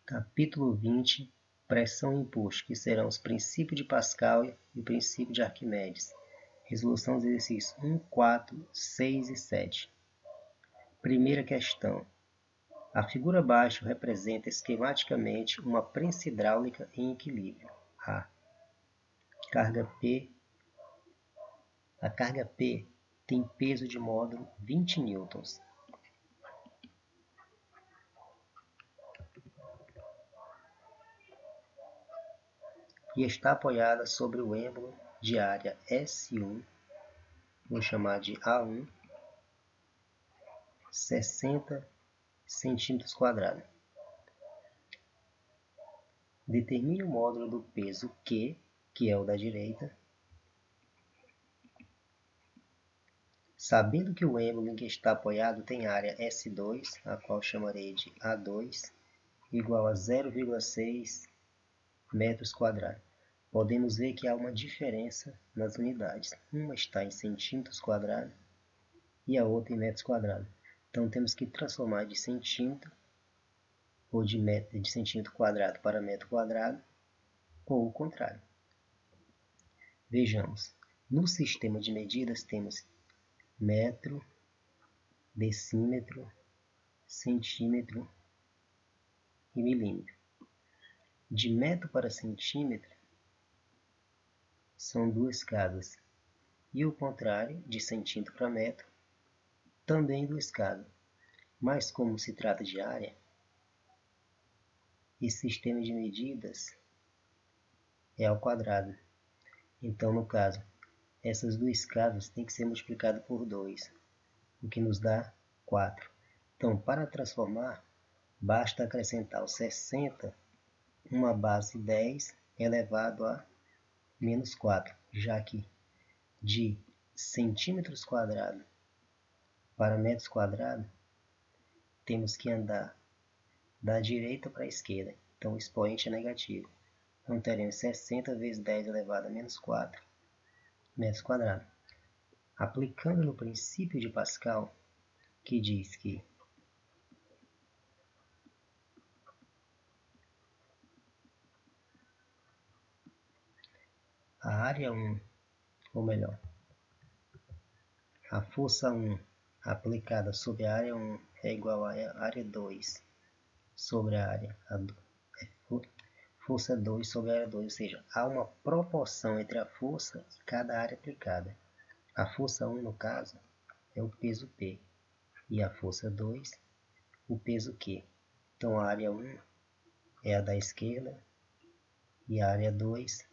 Capítulo 20. Pressão e impulso, que serão os princípios de Pascal e o princípio de Arquimedes. Resolução dos exercícios 1, 4, 6 e 7. Primeira questão. A figura abaixo representa esquematicamente uma prensa hidráulica em equilíbrio. A carga P tem peso de módulo 20 newtons. E está apoiada sobre o êmbolo de área S1, vou chamar de A1, 60 cm². Determine o módulo do peso Q, que é o da direita, sabendo que o êmbolo em que está apoiado tem área S2, a qual chamarei de A2, igual a 0,6 m². Podemos ver que há uma diferença nas unidades. Uma está em centímetros² e a outra em metros². Então temos que transformar de centímetro ou de centímetro² para metro², ou o contrário. Vejamos. No sistema de medidas temos metro, decímetro, centímetro e milímetro. De metro para centímetro são 2 casas. E o contrário, de centímetro para metro, também 2 casas. Mas como se trata de área, esse sistema de medidas é ao quadrado. Então, no caso, essas 2 casas têm que ser multiplicadas por 2, o que nos dá 4. Então, para transformar, basta acrescentar o 60, uma base 10 elevado a menos 4, já que de centímetros² para metros², temos que andar da direita para a esquerda. Então, o expoente é negativo. Então, teremos 60 vezes 10 elevado a menos 4 metros². Aplicando no princípio de Pascal, que diz que a área 1, ou melhor, a força 1 aplicada sobre a área 1 é igual a área 2 sobre a área força 2 sobre a área 2, ou seja, há uma proporção entre a força e cada área aplicada. A força 1, no caso, é o peso P, e a força 2, o peso Q. Então, a área 1 é a da esquerda e a área 2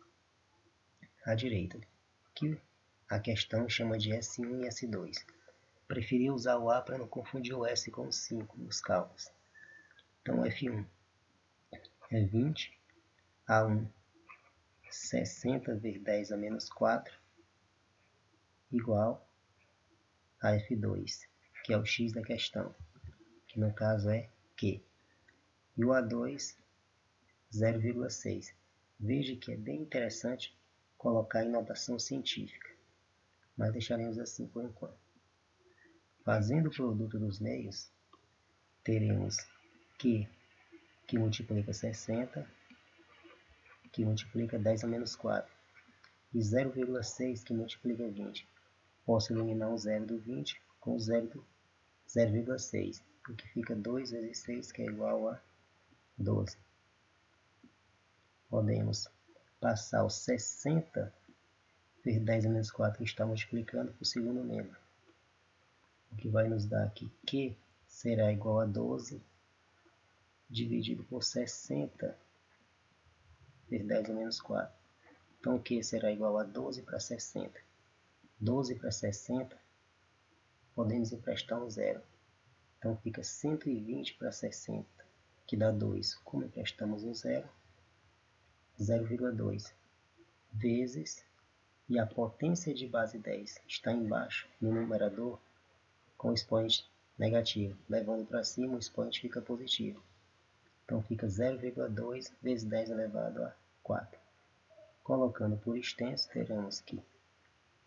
à direita, que a questão chama de S1 e S2. Preferi usar o A para não confundir o S com o 5 nos cálculos. Então, F1 é 20, A1 60 vezes 10 a menos 4, igual a F2, que é o X da questão, que no caso é Q. E o A2, 0,6. Veja que é bem interessante colocar em notação científica, mas deixaremos assim por enquanto. Fazendo o produto dos meios, teremos Q, que multiplica 60, que multiplica 10 a menos 4, e 0,6, que multiplica 20. Posso eliminar o 0 do 20 com o 0 do 0,6, o que fica 2 vezes 6, que é igual a 12. Podemos passar o 60 vezes 10 a menos 4, que está multiplicando, por segundo membro, o que vai nos dar aqui Q será igual a 12 dividido por 60 vezes 10 a menos 4. Então, Q será igual a 12 para 60. 12 para 60, podemos emprestar um zero. Então, fica 120 para 60, que dá 2. Como emprestamos um zero, 0,2 vezes, e a potência de base 10 está embaixo no numerador com o expoente negativo. Levando para cima, o expoente fica positivo. Então, fica 0,2 vezes 10 elevado a 4. Colocando por extenso, teremos que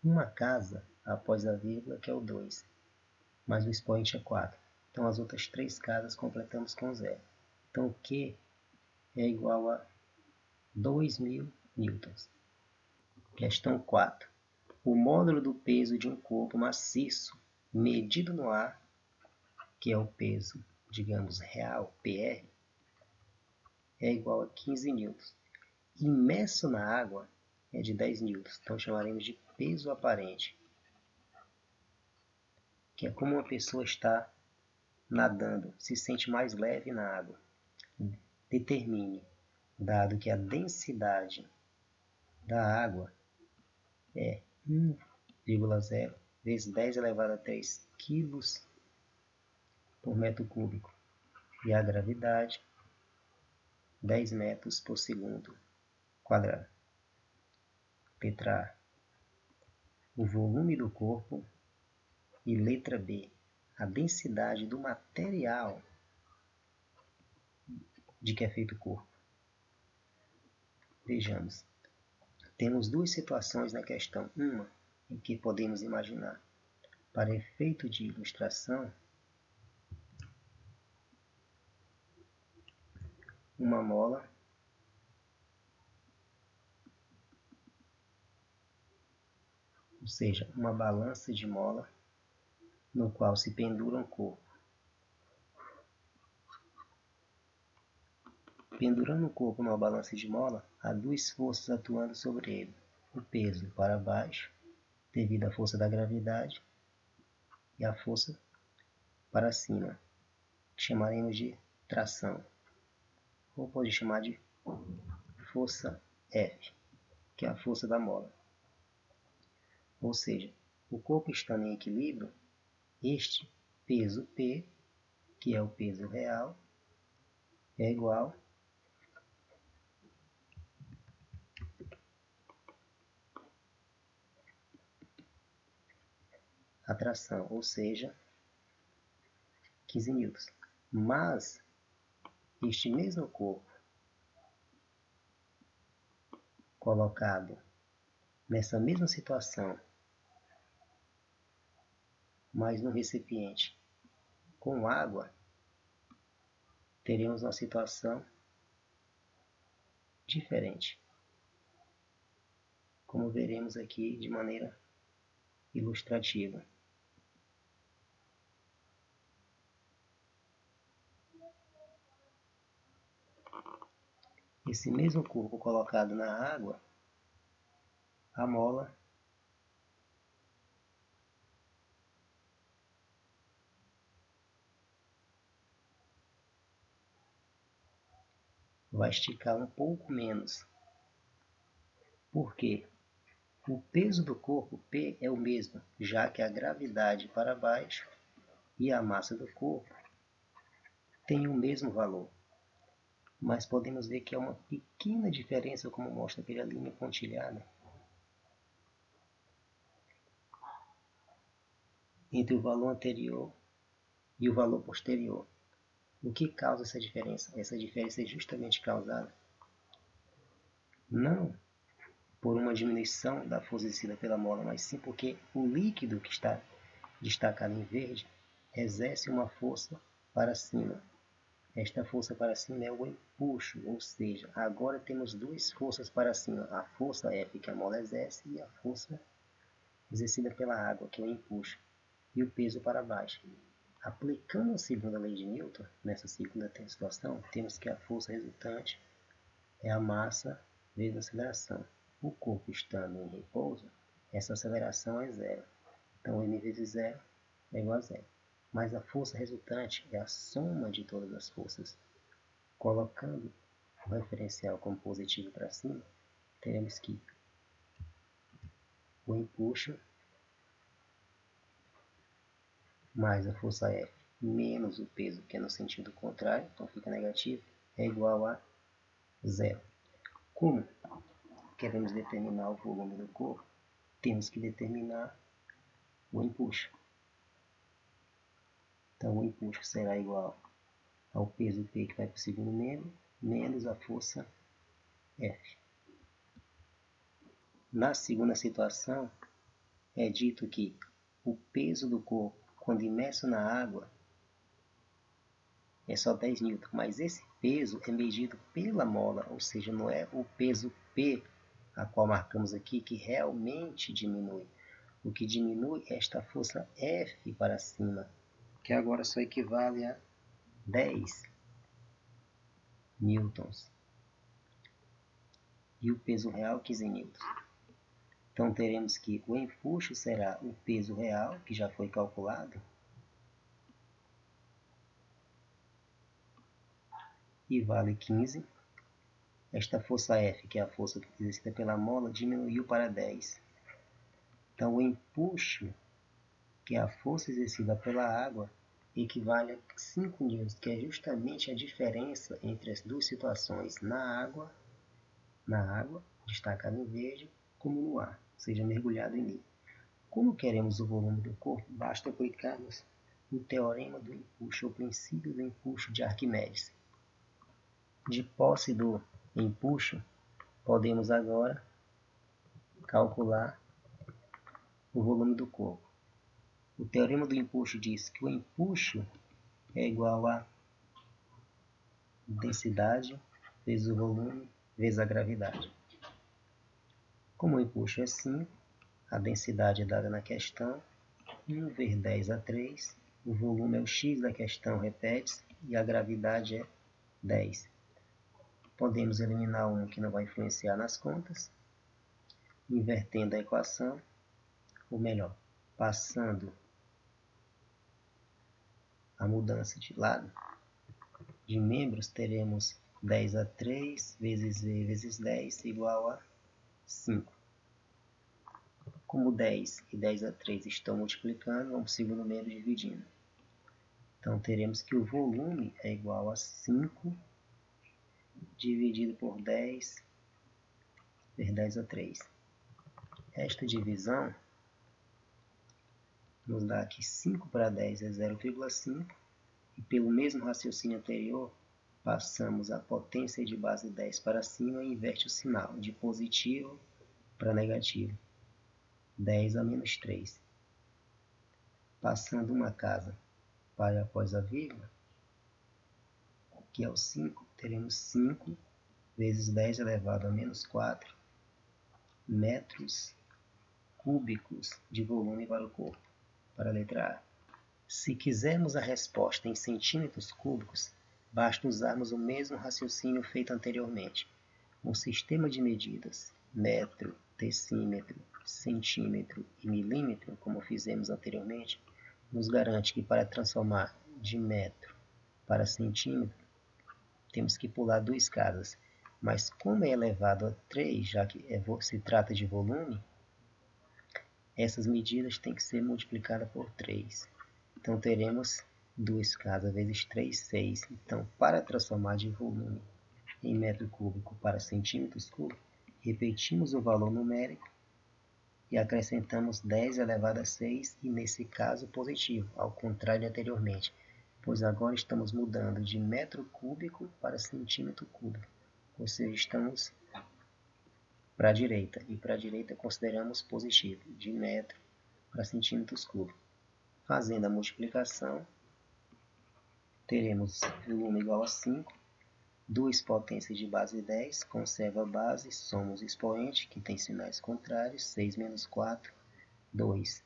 uma casa após a vírgula, que é o 2, mas o expoente é 4. Então, as outras 3 casas completamos com 0. Então, o Q é igual a 2.000 newtons. Questão 4. O módulo do peso de um corpo maciço medido no ar, que é o peso, digamos, real, PR, é igual a 15 newtons. Imerso na água é de 10 newtons, então chamaremos de peso aparente, que é como uma pessoa está nadando, se sente mais leve na água. Determine, dado que a densidade da água é 1,0 vezes 10 elevado a 3 quilos por metro cúbico e a gravidade 10 metros por segundo quadrado. Letra A, o volume do corpo, e letra B, a densidade do material de que é feito o corpo. Vejamos, temos duas situações na questão. Uma em que podemos imaginar, para efeito de ilustração, uma mola ou seja, uma balança de mola no qual se pendura um corpo. Pendurando o corpo numa balança de mola, há duas forças atuando sobre ele. O peso para baixo, devido à força da gravidade, e a força para cima, que chamaremos de tração. Ou pode chamar de força F, que é a força da mola. Ou seja, o corpo estando em equilíbrio, este peso P, que é o peso real, é igual à tração, ou seja, 15 newtons. Mas este mesmo corpo colocado nessa mesma situação, mas no recipiente com água, teremos uma situação diferente, como veremos aqui de maneira ilustrativa. Esse mesmo corpo colocado na água, a mola vai esticar um pouco menos. Por quê? O peso do corpo P é o mesmo, já que a gravidade para baixo e a massa do corpo têm o mesmo valor. Mas podemos ver que há uma pequena diferença, como mostra aquela linha pontilhada, entre o valor anterior e o valor posterior. O que causa essa diferença? Essa diferença é justamente causada não por uma diminuição da força exercida pela mola, mas sim porque o líquido que está destacado em verde exerce uma força para cima. Esta força para cima é o empuxo, ou seja, agora temos duas forças para cima, a força F que a mola exerce e a força exercida pela água, que é o empuxo, e o peso para baixo. Aplicando a segunda lei de Newton, nessa segunda situação, temos que a força resultante é a massa vezes a aceleração. O corpo estando em repouso, essa aceleração é zero. Então, m vezes zero é igual a zero. Mas a força resultante é a soma de todas as forças. Colocando o referencial como positivo para cima, teremos que o empuxo mais a força F menos o peso, que é no sentido contrário, então fica negativo, é igual a zero. Como queremos determinar o volume do corpo, temos que determinar o empuxo. Então o empuxo será igual ao peso P que vai para o segundo membro, menos a força F. Na segunda situação, é dito que o peso do corpo, quando imerso na água, é só 10 newton, mas esse peso é medido pela mola, ou seja, não é o peso P, a qual marcamos aqui, que realmente diminui. O que diminui é esta força F para cima, que agora só equivale a 10 newtons. E o peso real, 15 newtons. Então, teremos que o empuxo será o peso real, que já foi calculado, e vale 15. Esta força F, que é a força exercida pela mola, diminuiu para 10. Então, o empuxo, que é a força exercida pela água, equivale a 5 newtons, que é justamente a diferença entre as duas situações, na água, destacado em verde, como no ar, ou seja, mergulhado em mim. Como queremos o volume do corpo, basta aplicarmos o teorema do empuxo, o princípio do empuxo de Arquimedes. De posse do empuxo, podemos agora calcular o volume do corpo. O teorema do empuxo diz que o empuxo é igual a densidade vezes o volume vezes a gravidade. Como o empuxo é 5, a densidade é dada na questão, 1 vezes 10 a 3, o volume é o x da questão, repete-se, e a gravidade é 10. Podemos eliminar um que não vai influenciar nas contas, invertendo a equação, ou melhor, passando a mudança de lado. De membros, teremos 10 a 3 vezes v vezes 10 igual a 5. Como 10 e 10 a 3 estão multiplicando, vamos segundo membro dividindo. Então, teremos que o volume é igual a 5 dividido por 10 vezes 10 a 3. Esta divisão nos dá aqui 5 para 10 é 0,5. E pelo mesmo raciocínio anterior, passamos a potência de base 10 para cima e inverte o sinal, de positivo para negativo. 10 a menos 3. Passando uma casa para após a vírgula, que é o 5, teremos 5 vezes 10 elevado a menos 4 metros cúbicos de volume para o corpo, para a letra A. Se quisermos a resposta em centímetros cúbicos, basta usarmos o mesmo raciocínio feito anteriormente. Um sistema de medidas, metro, decímetro, centímetro e milímetro, como fizemos anteriormente, nos garante que para transformar de metro para centímetro, temos que pular 2 casas. Mas como é elevado a 3, já que se trata de volume, essas medidas têm que ser multiplicadas por 3. Então, teremos 2 casas vezes 3, 6. Então, para transformar de volume em metro cúbico para centímetros cúbicos, repetimos o valor numérico e acrescentamos 10 elevado a 6, e nesse caso positivo, ao contrário de anteriormente, pois agora estamos mudando de metro cúbico para centímetro cúbico, ou seja, estamos para a direita, e para a direita consideramos positivo, de metro para centímetros cúbicos. Fazendo a multiplicação, teremos volume igual a 5, 2 potências de base 10, conserva a base, somos expoente, que tem sinais contrários, 6 menos 4, 2.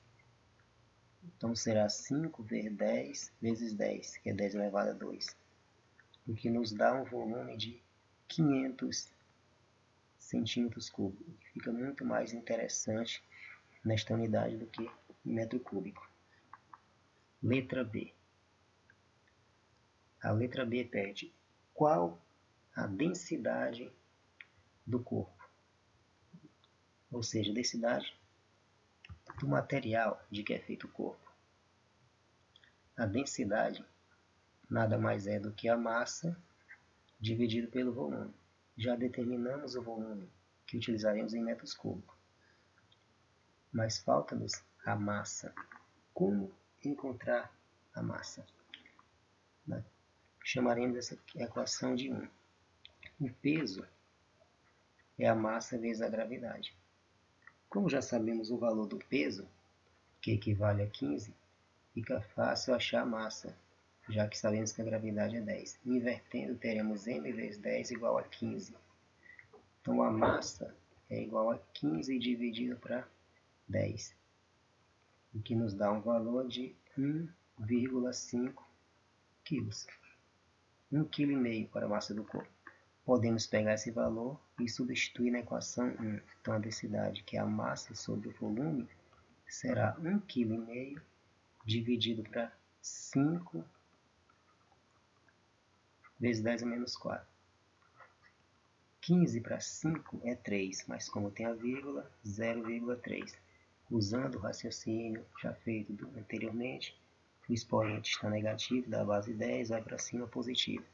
Então será 5 vezes 10 vezes 10, que é 10 elevado a 2, o que nos dá um volume de 500 centímetros cúbicos, que fica muito mais interessante nesta unidade do que em metro cúbico. Letra B. A letra B pede qual a densidade do corpo, ou seja, a densidade do material de que é feito o corpo. A densidade nada mais é do que a massa dividido pelo volume. Já determinamos o volume que utilizaremos em metros cúbicos, mas falta-nos a massa. Como encontrar a massa? Chamaremos essa equação de 1. O peso é a massa vezes a gravidade. Como já sabemos o valor do peso, que equivale a 15, fica fácil achar a massa, já que sabemos que a gravidade é 10. Invertendo, teremos m vezes 10 igual a 15. Então, a massa é igual a 15 dividido para 10, o que nos dá um valor de 1,5 kg. 1,5 kg para a massa do corpo. Podemos pegar esse valor e substituir na equação 1. Então, a densidade, que é a massa sobre o volume, será 1,5 kg dividido para 5 vezes 10 a menos 4. 15 para 5 é 3, mas como tem a vírgula, 0,3. Usando o raciocínio já feito anteriormente, o expoente está negativo, da base 10 vai para cima positivo.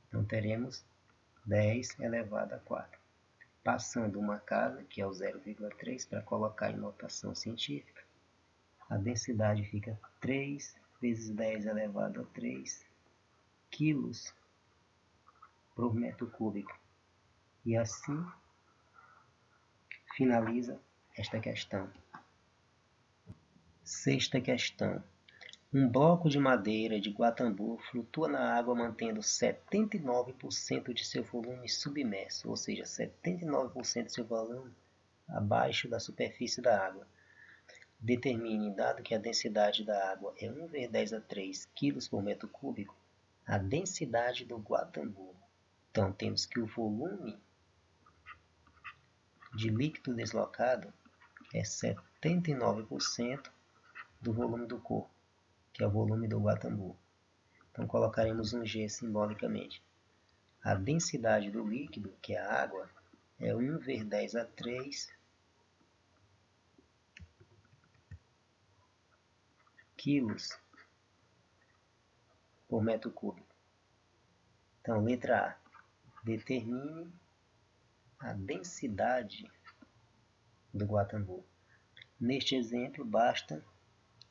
Então teremos 10 elevado a 4. Passando uma casa, que é o 0,3, para colocar em notação científica, a densidade fica 3 vezes 10 elevado a 3 quilos por metro cúbico. E assim finaliza esta questão. Sexta questão. Um bloco de madeira de Guatambu flutua na água mantendo 79% de seu volume submerso, ou seja, 79% de seu volume abaixo da superfície da água. Determine, dado que a densidade da água é 1 vezes 10 a 3 kg por metro cúbico, a densidade do Guatambu. Então, temos que o volume de líquido deslocado é 79% do volume do corpo, que é o volume do Guatambu. Então colocaremos um G simbolicamente. A densidade do líquido, que é a água, é 1 vezes 10 a 3 quilos por metro cúbico. Então, letra A. Determine a densidade do Guatambu. Neste exemplo, basta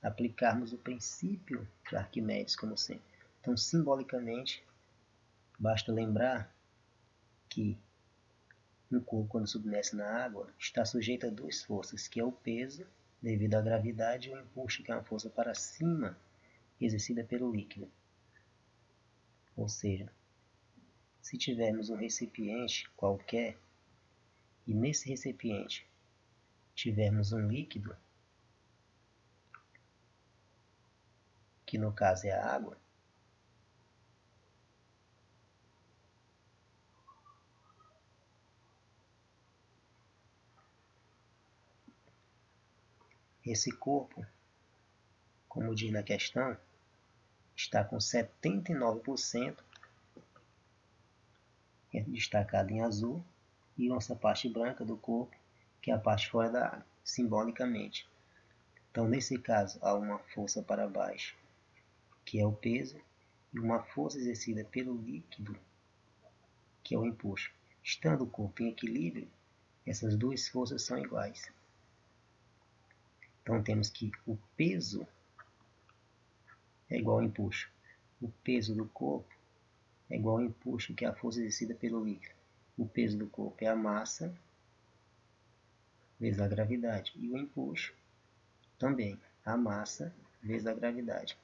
aplicarmos o princípio de Arquimedes, como sempre. Então, simbolicamente, basta lembrar que um corpo, quando submerso na água, está sujeito a duas forças, que é o peso, devido à gravidade, e o empuxo, que é uma força para cima, exercida pelo líquido. Ou seja, se tivermos um recipiente qualquer, e nesse recipiente tivermos um líquido, que no caso é a água, esse corpo, como diz na questão, está com 79% destacado em azul, e nossa parte branca do corpo, que é a parte fora da água, simbolicamente. Então, nesse caso, há uma força para baixo, que é o peso, e uma força exercida pelo líquido, que é o empuxo. Estando o corpo em equilíbrio, essas duas forças são iguais. Então, temos que o peso é igual ao empuxo. O peso do corpo é igual ao empuxo, que é a força exercida pelo líquido. O peso do corpo é a massa vezes a gravidade. E o empuxo também, a massa vezes a gravidade.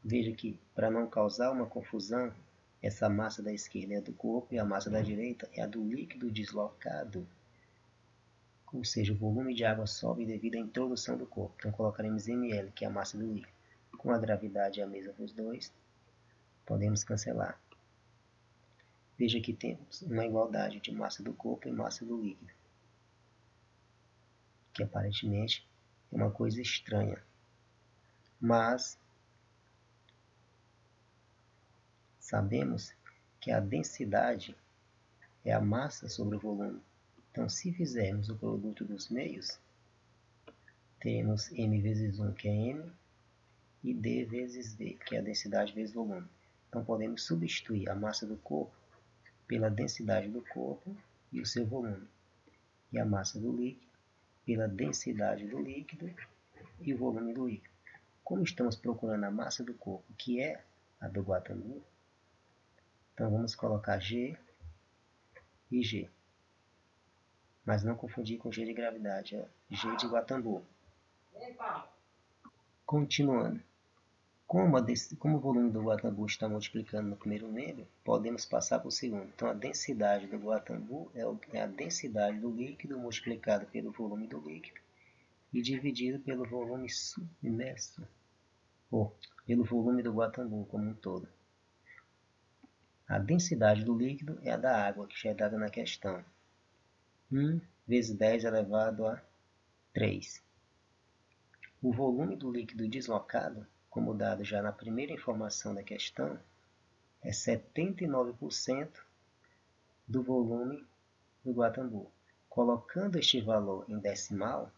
Veja que, para não causar uma confusão, essa massa da esquerda é a do corpo e a massa da direita é a do líquido deslocado. Ou seja, o volume de água sobe devido à introdução do corpo. Então colocaremos ml, que é a massa do líquido. Com a gravidade a mesma para os dois, podemos cancelar. Veja que temos uma igualdade de massa do corpo e massa do líquido, que aparentemente é uma coisa estranha. Mas sabemos que a densidade é a massa sobre o volume. Então, se fizermos o produto dos meios, teremos m vezes 1, que é m, e d vezes v, que é a densidade vezes volume. Então, podemos substituir a massa do corpo pela densidade do corpo e o seu volume, e a massa do líquido pela densidade do líquido e o volume do líquido. Como estamos procurando a massa do corpo, que é a do Guatambu, então vamos colocar G e G. Mas não confundir com G de gravidade, é G de Guatambu. Continuando. Como o volume do Guatambu está multiplicando no primeiro membro, podemos passar para o segundo. Então, a densidade do Guatambu é a densidade do líquido multiplicado pelo volume do líquido e dividido pelo volume submerso, ou pelo volume do Guatambu como um todo. A densidade do líquido é a da água, que já é dada na questão. 1 vezes 10 elevado a 3. O volume do líquido deslocado, como dado já na primeira informação da questão, é 79% do volume do Guatambu. Colocando este valor em decimal,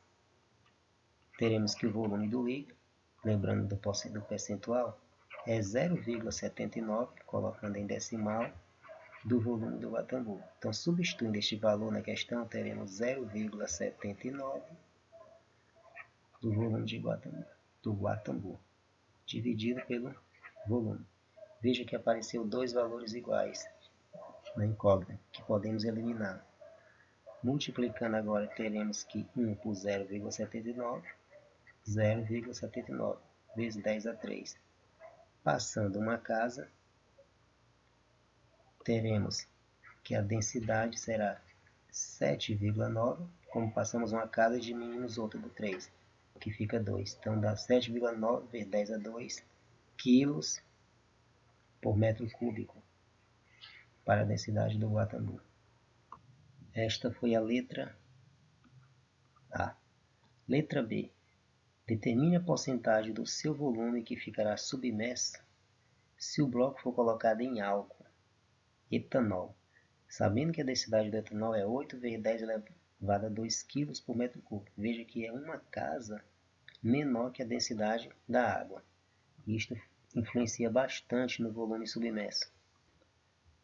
teremos que o volume do líquido, lembrando do percentual, é 0,79, colocando em decimal, do volume do Guatambu. Então, substituindo este valor na questão, teremos 0,79 do volume do Guatambu, dividido pelo volume. Veja que apareceu dois valores iguais na incógnita, que podemos eliminar. Multiplicando agora, teremos que 1 por 0,79, 0,79 vezes 10 a 3. Passando uma casa, teremos que a densidade será 7,9, como passamos uma casa, diminuímos outra do 3, que fica 2. Então dá 7,9 vezes 10 a 2 quilos por metro cúbico para a densidade do Guatambu. Esta foi a letra A. Letra B. Determine a porcentagem do seu volume que ficará submerso se o bloco for colocado em álcool, etanol. Sabendo que a densidade do etanol é 8 vezes 10 elevado a 2 kg por metro cúbico. Veja que é uma casa menor que a densidade da água. Isto influencia bastante no volume submerso.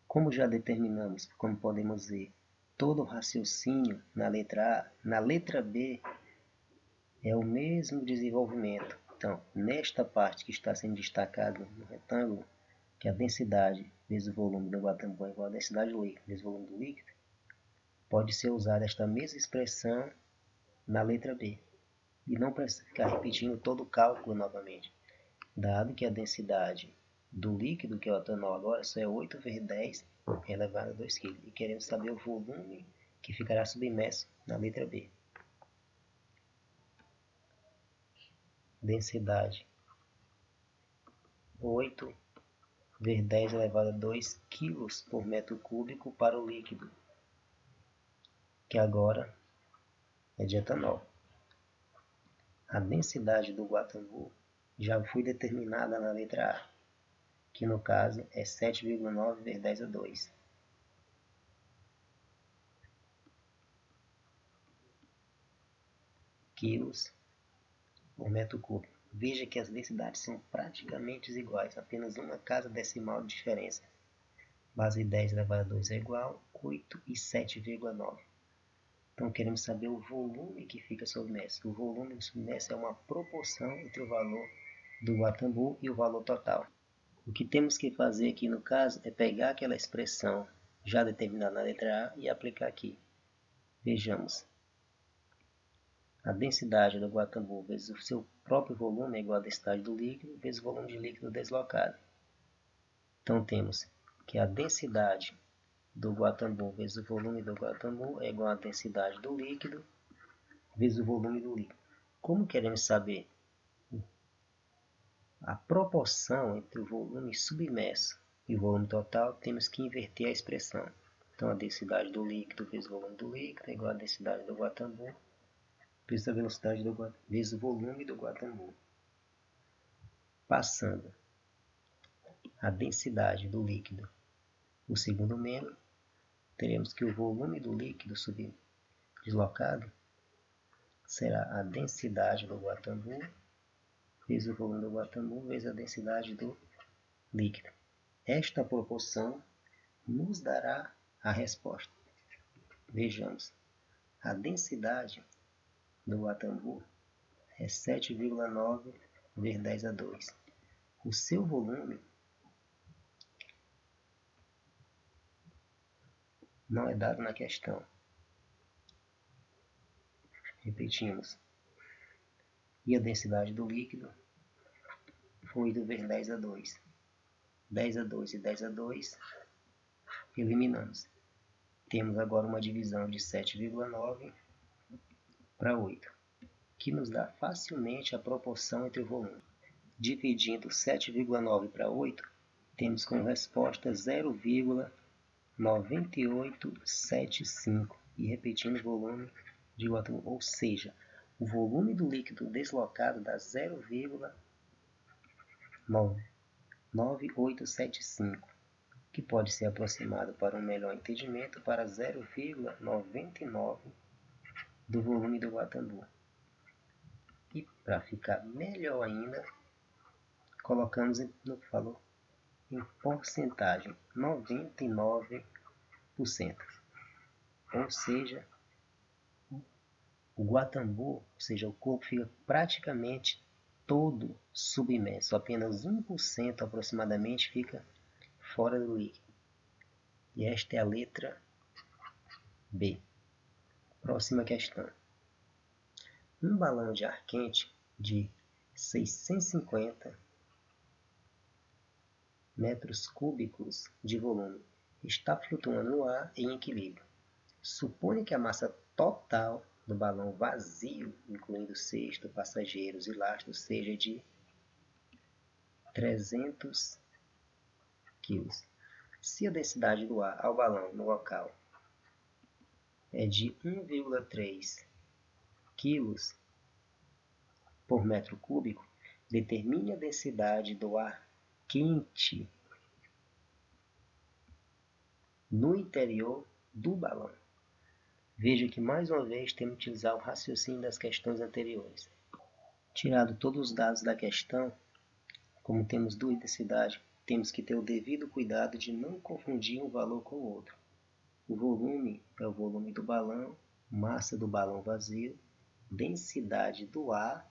Como já determinamos, como podemos ver, todo o raciocínio na letra A, na letra B é o mesmo desenvolvimento. Então, nesta parte que está sendo destacado no retângulo, que a densidade vezes o volume do Guatambu é igual a densidade do líquido vezes o volume do líquido, pode ser usada esta mesma expressão na letra B. E não precisa ficar repetindo todo o cálculo novamente, dado que a densidade do líquido, que é o etanol agora, só é 8 vezes 10 elevado a 2 kg. E queremos saber o volume que ficará submerso na letra B. Densidade 8 vezes 10 elevado a 2 kg por metro cúbico para o líquido, que agora é de etanol. A densidade do Guatambu já foi determinada na letra A, que no caso é 7,9 vezes 10 a 2. Quilos por metro cúbico. Veja que as densidades são praticamente iguais, apenas uma casa decimal de diferença. Base 10 elevado a 2 é igual a 8 e 7,9. Então queremos saber o volume que fica submerso. O volume submerso é uma proporção entre o valor do Guatambu e o valor total. O que temos que fazer aqui no caso é pegar aquela expressão já determinada na letra A e aplicar aqui. Vejamos. A densidade do Guatambu vezes o seu próprio volume é igual à densidade do líquido vezes o volume de líquido deslocado. Então temos que a densidade do Guatambu vezes o volume do Guatambu é igual à densidade do líquido vezes o volume do líquido. Como queremos saber a proporção entre o volume submerso e o volume total, temos que inverter a expressão. Então a densidade do líquido vezes o volume do líquido é igual à densidade do Guatambu vezes a velocidade do Guatambu vezes o volume do Guatambu. Passando a densidade do líquido, o segundo membro, teremos que o volume do líquido deslocado será a densidade do Guatambu vezes o volume do Guatambu vezes a densidade do líquido. Esta proporção nos dará a resposta. Vejamos, a densidade do Guatambu é 7,9 vezes 10 a 2. O seu volume não é dado na questão. Repetimos. E a densidade do líquido fluido vezes 10 a 2. 10 a 2 e 10 a 2, eliminamos. Temos agora uma divisão de 7,9 para 8, que nos dá facilmente a proporção entre o volume. Dividindo 7,9 para 8, temos como resposta 0,9875 e repetindo o volume de um átomo, ou seja, o volume do líquido deslocado dá 0,9875, que pode ser aproximado para um melhor entendimento para 0,99 do volume do Guatambu. E para ficar melhor ainda, colocamos no que falou em porcentagem, 99%. Ou seja, o Guatambu, ou seja, o corpo fica praticamente todo submerso, apenas 1% aproximadamente fica fora do líquido. E esta é a letra B. Próxima questão. Um balão de ar quente de 650 metros cúbicos de volume está flutuando no ar em equilíbrio. Suponha que a massa total do balão vazio, incluindo cesto, passageiros e lastro, seja de 300 kg. Se a densidade do ar ao balão no local é de 1,3 kg por metro cúbico, determine a densidade do ar quente no interior do balão. Veja que mais uma vez temos que utilizar o raciocínio das questões anteriores. Tirado todos os dados da questão, como temos duas densidades, temos que ter o devido cuidado de não confundir um valor com o outro. O volume é o volume do balão, massa do balão vazio, densidade do ar,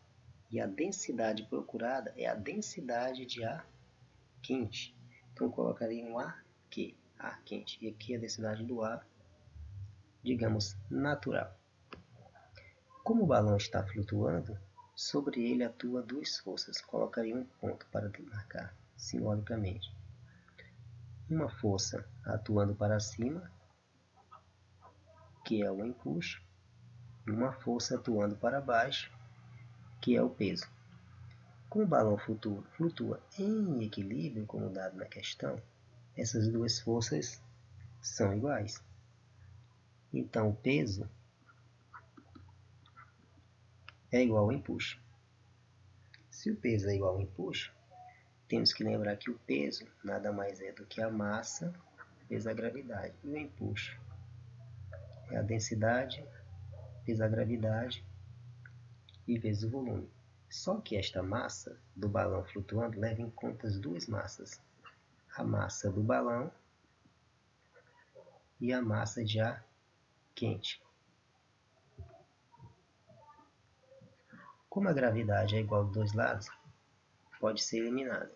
e a densidade procurada é a densidade de ar quente. Então eu colocaria um ar quente, e aqui a densidade do ar, digamos, natural. Como o balão está flutuando, sobre ele atuam duas forças. Colocaria um ponto para demarcar simbolicamente. Uma força atuando para cima, que é o empuxo, e uma força atuando para baixo, que é o peso. Como o balão flutua em equilíbrio, como dado na questão, essas duas forças são iguais. Então o peso é igual ao empuxo. Se o peso é igual ao empuxo, temos que lembrar que o peso nada mais é do que a massa vezes a gravidade. E o empuxo é a densidade vezes a gravidade e vezes o volume. Só que esta massa do balão flutuando leva em conta as duas massas. A massa do balão e a massa de ar quente. Como a gravidade é igual dos dois lados, pode ser eliminada,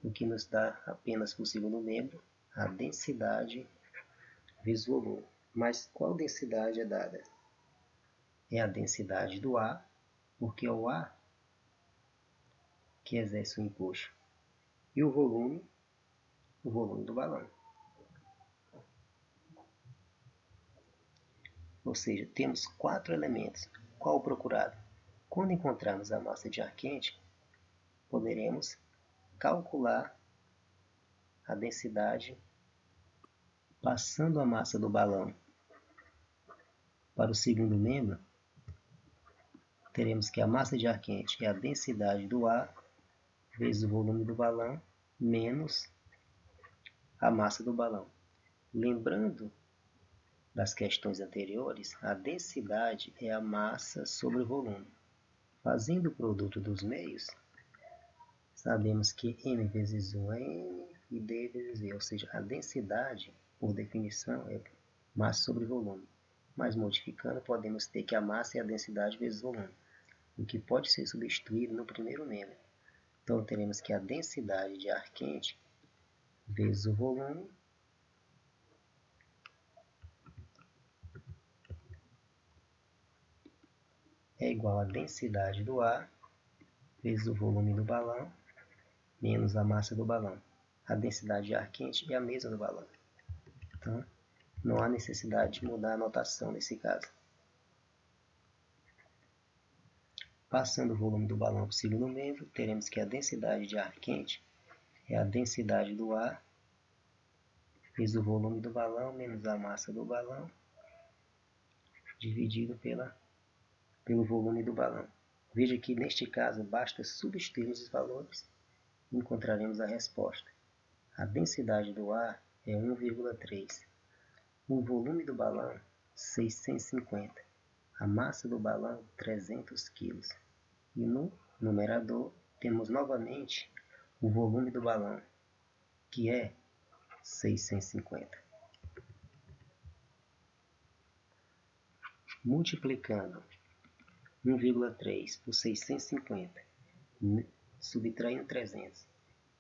o que nos dá apenas por segundo membro a densidade vezes o volume. Mas qual densidade é dada? É a densidade do ar, porque é o ar que exerce o empuxo, e o volume do balão. Ou seja, temos 4 elementos. Qual o procurado? Quando encontrarmos a massa de ar quente, poderemos calcular a densidade passando a massa do balão para o segundo membro. Teremos que a massa de ar quente é a densidade do ar vezes o volume do balão menos a massa do balão. Lembrando das questões anteriores, a densidade é a massa sobre o volume. Fazendo o produto dos meios, sabemos que m vezes 1 é m e d vezes v, ou seja, a densidade, por definição, é massa sobre volume. Mas modificando, podemos ter que a massa é a densidade vezes o volume, o que pode ser substituído no primeiro membro. Então, teremos que a densidade de ar quente vezes o volume é igual à densidade do ar vezes o volume do balão, menos a massa do balão. A densidade de ar quente é a mesma do balão. Então, não há necessidade de mudar a notação nesse caso. Passando o volume do balão para o segundo membro, teremos que a densidade de ar quente é a densidade do ar vezes o volume do balão menos a massa do balão dividido pelo volume do balão. Veja que neste caso basta substituir os valores e encontraremos a resposta. A densidade do ar é 1,3. O volume do balão, 650. A massa do balão, 300 kg. E no numerador temos novamente o volume do balão, que é 650. Multiplicando 1,3 por 650, subtraindo 300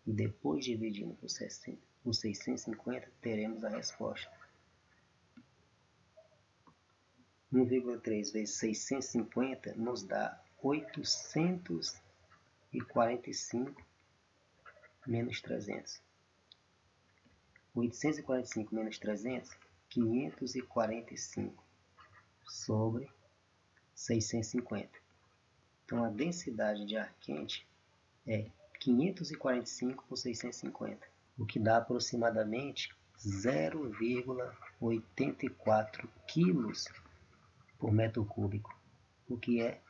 e depois dividindo por 650, teremos a resposta. 1,3 vezes 650 nos dá 845 menos 300. 845 menos 300, 545 sobre 650. Então, a densidade de ar quente é 545 por 650, o que dá aproximadamente 0,84 quilos por metro cúbico, o que é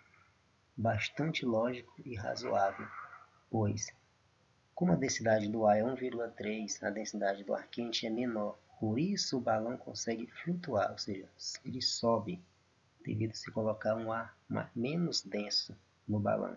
bastante lógico e razoável, pois, como a densidade do ar é 1,3, a densidade do ar quente é menor, por isso o balão consegue flutuar, ou seja, ele sobe devido a se colocar um ar menos denso no balão.